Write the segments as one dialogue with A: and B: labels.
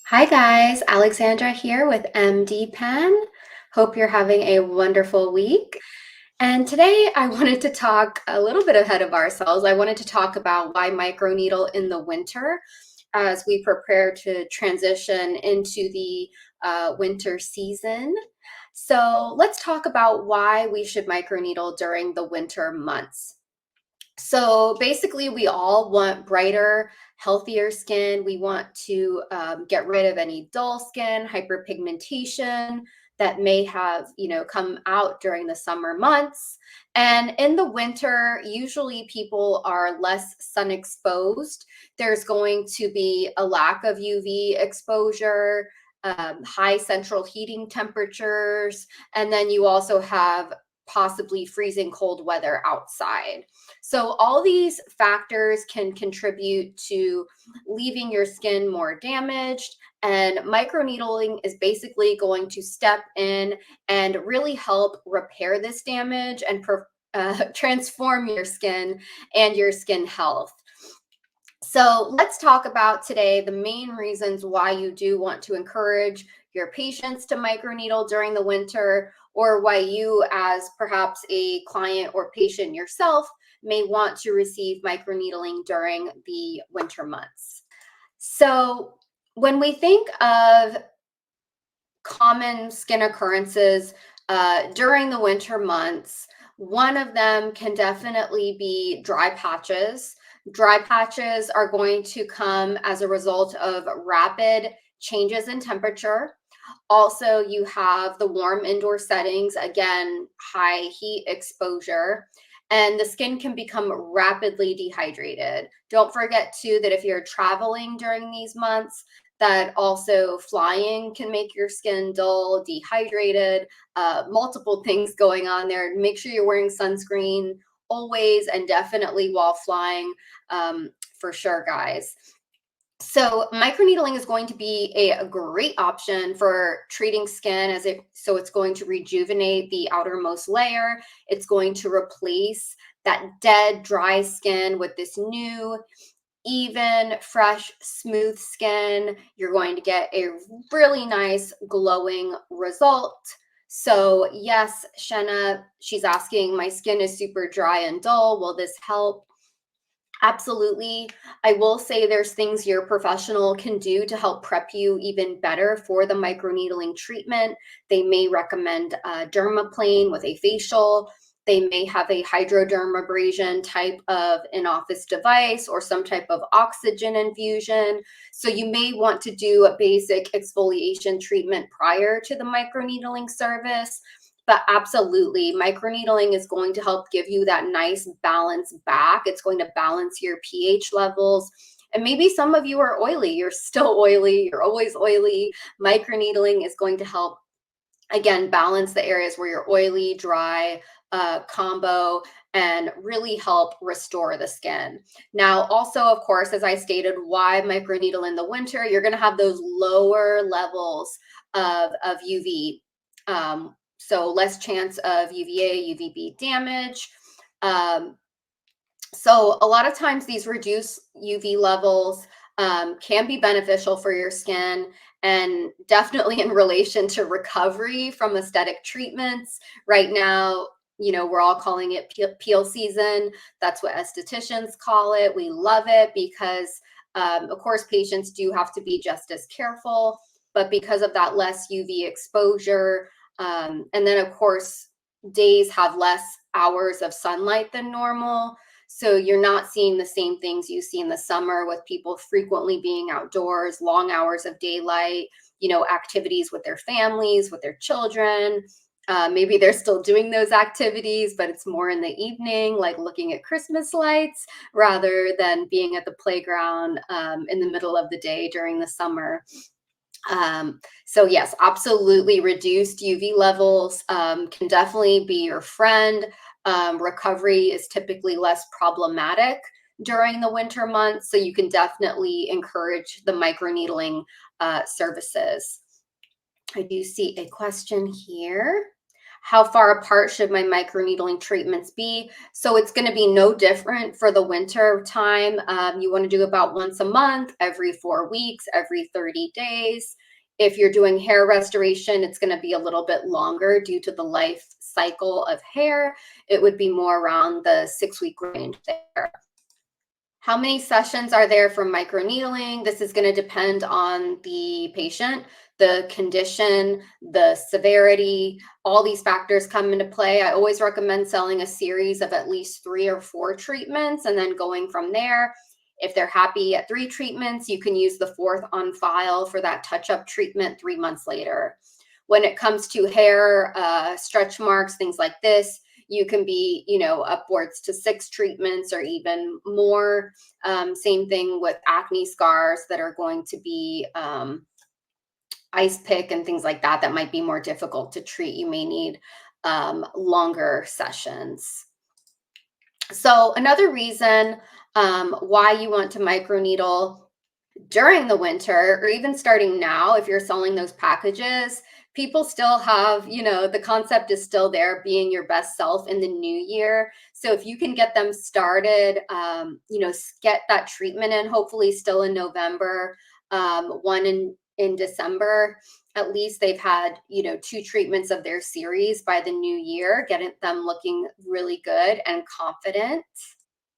A: Hi guys, Alexandra here with MDPen. Hope you're having a wonderful week. And today I wanted to talk a little bit ahead of ourselves. I wanted to talk about why microneedle in the winter as we prepare to transition into the winter season. So let's talk about why we should microneedle during the winter months. So basically, we all want brighter, healthier skin. We want to get rid of any dull skin, hyperpigmentation that may have, come out during the summer months. And in the winter, usually people are less sun exposed. There's going to be a lack of UV exposure, high central heating temperatures, and then you also have possibly freezing cold weather outside. So all these factors can contribute to leaving your skin more damaged, and microneedling is basically going to step in and really help repair this damage and transform your skin and your skin health. So let's talk about today the main reasons why you do want to encourage your patients to microneedle during the winter, or why you, as perhaps a client or patient yourself, may want to receive microneedling during the winter months. So when we think of common skin occurrences during the winter months, one of them can definitely be dry patches. Dry patches are going to come as a result of rapid changes in temperature. Also, you have the warm indoor settings, again, high heat exposure, and the skin can become rapidly dehydrated. Don't forget, too, that if you're traveling during these months, that also flying can make your skin dull, dehydrated, multiple things going on there. Make sure you're wearing sunscreen always and definitely while flying, for sure, guys. So microneedling is going to be a great option for treating skin so it's going to rejuvenate the outermost layer. It's going to replace that dead, dry skin with this new, even, fresh, smooth skin. You're going to get a really nice glowing result. So yes, Shenna, she's asking, my skin is super dry and dull. Will this help? Absolutely. I will say there's things your professional can do to help prep you even better for the microneedling treatment. They may recommend dermaplane with a facial. They may have a hydrodermabrasion type of in-office device or some type of oxygen infusion. So you may want to do a basic exfoliation treatment prior to the microneedling service. But absolutely, microneedling is going to help give you that nice balance back. It's going to balance your pH levels. And maybe some of you are oily. You're still oily. You're always oily. Microneedling is going to help, again, balance the areas where you're oily, dry, combo, and really help restore the skin. Now, also, of course, as I stated, why microneedle in the winter? You're going to have those lower levels of UV. So less chance of UVA, UVB damage. So a lot of times these reduced UV levels can be beneficial for your skin, and definitely in relation to recovery from aesthetic treatments. Right now, we're all calling it peel season. That's what estheticians call it. We love it because, of course, patients do have to be just as careful, but because of that less UV exposure, and then, of course, days have less hours of sunlight than normal. So you're not seeing the same things you see in the summer with people frequently being outdoors, long hours of daylight, activities with their families, with their children. Maybe they're still doing those activities, but it's more in the evening, like looking at Christmas lights, rather than being at the playground in the middle of the day during the summer. So yes, absolutely, reduced UV levels can definitely be your friend. Recovery is typically less problematic during the winter months, so you can definitely encourage the microneedling services. I do see a question here. How far apart should my microneedling treatments be? So it's going to be no different for the winter time. You want to do about once a month, every 4 weeks, every 30 days. If you're doing hair restoration, it's going to be a little bit longer due to the life cycle of hair. It would be more around the 6-week range there. How many sessions are there for microneedling? This is going to depend on the patient, the condition, the severity. All these factors come into play. I always recommend selling a series of at least 3 or 4 treatments and then going from there. If they're happy at 3 treatments, you can use the 4th on file for that touch-up treatment 3 months later. When it comes to hair, stretch marks, things like this, you can be, upwards to 6 treatments or even more. Same thing with acne scars that are going to be ice pick and things like that might be more difficult to treat. You may need longer sessions. So another reason why you want to microneedle during the winter, or even starting now, if you're selling those packages, people still have, the concept is still there, being your best self in the new year. So if you can get them started, get that treatment in, hopefully still in November, one in December, at least they've had, 2 treatments of their series by the new year, getting them looking really good and confident.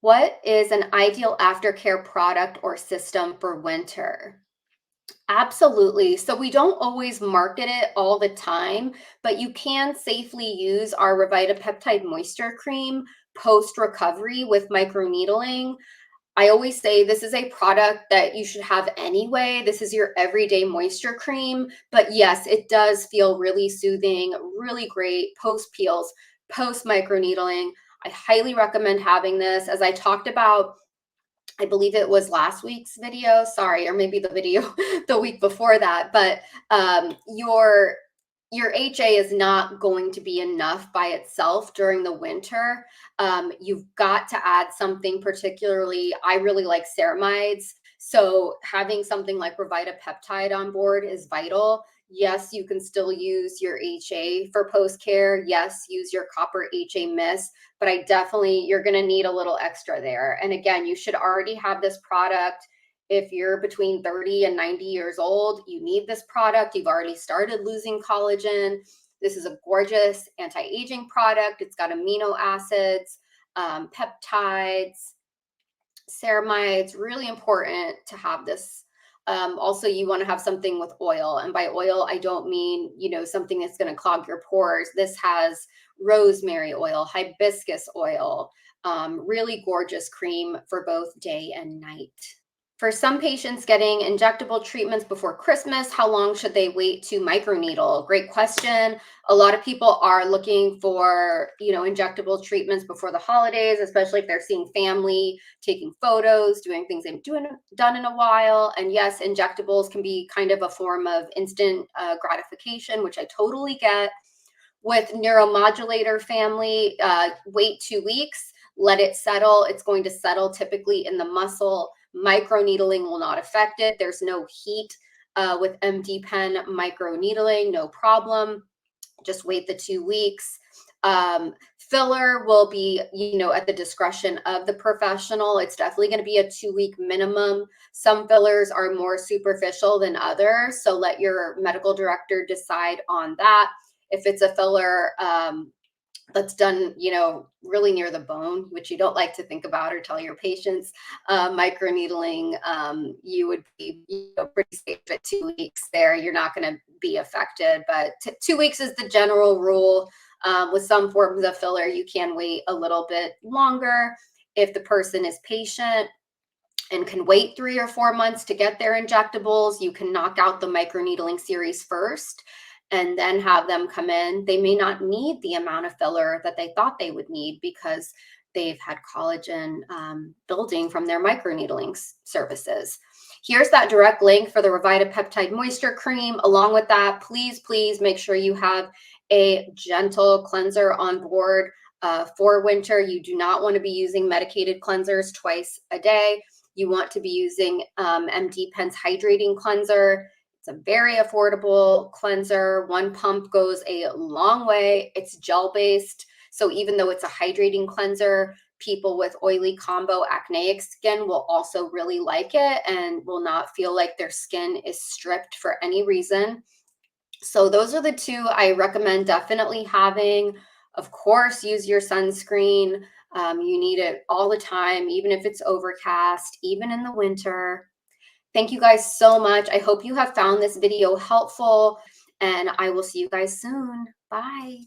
A: What is an ideal aftercare product or system for winter? Absolutely. So we don't always market it all the time, but you can safely use our Revita Peptide Moisture Cream post recovery with microneedling. I always say this is a product that you should have anyway. This is your everyday moisture cream. But yes, it does feel really soothing, really great post peels, post microneedling. I highly recommend having this. As I talked about, I believe it was last week's video, sorry, or maybe the video the week before that, but your HA is not going to be enough by itself during the winter. You've got to add something, particularly, I really like ceramides. So having something like Revita Peptide on board is vital. Yes, you can still use your HA for post-care. Yes, use your copper HA mist, but you're going to need a little extra there. And again, you should already have this product. If you're between 30 and 90 years old, you need this product. You've already started losing collagen. This is a gorgeous anti-aging product. It's got amino acids, peptides, ceramides, really important to have this. Also, you want to have something with oil. And by oil, I don't mean, something that's going to clog your pores. This has rosemary oil, hibiscus oil, really gorgeous cream for both day and night. For some patients getting injectable treatments before Christmas, how long should they wait to microneedle? Great question. A lot of people are looking for, injectable treatments before the holidays, especially if they're seeing family, taking photos, doing things they've done in a while. And yes, injectables can be kind of a form of instant gratification, which I totally get. With neuromodulator family, wait 2 weeks, let it settle. It's going to settle typically in the muscle. Microneedling will not affect it. There's no heat with MDPen microneedling, no problem. Just wait the 2 weeks. Filler will be, at the discretion of the professional. It's definitely going to be a 2-week minimum. Some fillers are more superficial than others, so let your medical director decide on that. If it's a filler that's done, really near the bone, which you don't like to think about or tell your patients, microneedling, you would be pretty safe at 2 weeks there. You're not going to be affected, but 2 weeks is the general rule. With some forms of filler, you can wait a little bit longer if the person is patient and can wait 3 or 4 months to get their injectables. You can knock out the microneedling series first and then have them come in. They may not need the amount of filler that they thought they would need because they've had collagen building from their microneedling services. Here's that direct link for the Revita Peptide Moisture Cream. Along with that, please, please make sure you have a gentle cleanser on board for winter. You do not want to be using medicated cleansers twice a day. You want to be using MDPen's hydrating cleanser. It's a very affordable cleanser. One pump goes a long way. It's gel-based, so even though it's a hydrating cleanser, people with oily combo acneic skin will also really like it and will not feel like their skin is stripped for any reason. So those are the two I recommend definitely having. Of course, use your sunscreen. You need it all the time, even if it's overcast, even in the winter. Thank you guys so much. I hope you have found this video helpful, and I will see you guys soon. Bye.